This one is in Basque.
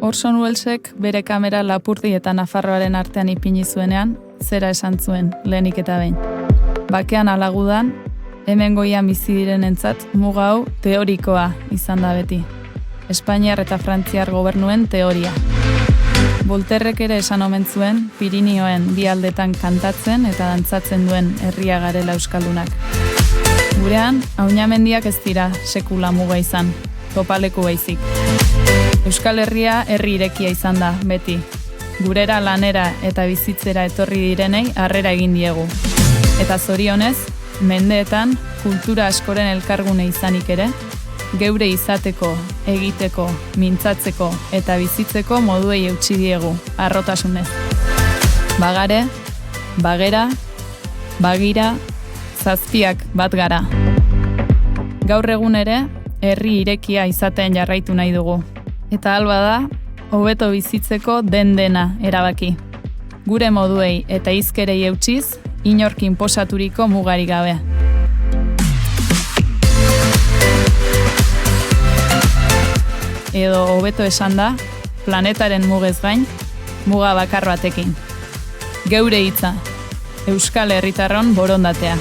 Orson Wellesek bere kamera Lapurdi eta Nafarroaren artean ipini zuenean, zera esan zuen, lehenik eta behin. Bakean alagudan, hemen goian bizi direnentzat muga hau teorikoa izan da beti. Espainiar eta Frantziar gobernuen teoria. Voltairek ere esan omen zuen, Pirinioen bi aldetan kantatzen eta dantzatzen duen herria garela euskaldunak. Gurean, Aunamendiak ez dira sekula muga izan, topaleku baizik. Euskal Herria herri irekia izan da, beti. Gurera lanera eta bizitzera etorri direnei harrera egin diegu. Eta zorionez, mendeetan, kultura askoren elkargune izanik ere, geure izateko, egiteko, mintzatzeko eta bizitzeko moduei eutsi diegu, harrotasunez. Bagare, bagera, bagira, zazpiak bat gara. Gaur egun ere, herri irekia izaten jarraitu nahi dugu. Eta alba da, hobeto bizitzeko dena erabaki. Gure moduei eta hizkerei eutsiz, inork inposaturiko mugarik gabe. Edo hobeto esan da, planetaren mugez gain, muga bakar batekin. Geure hitza, Euskal Herritarron borondatea.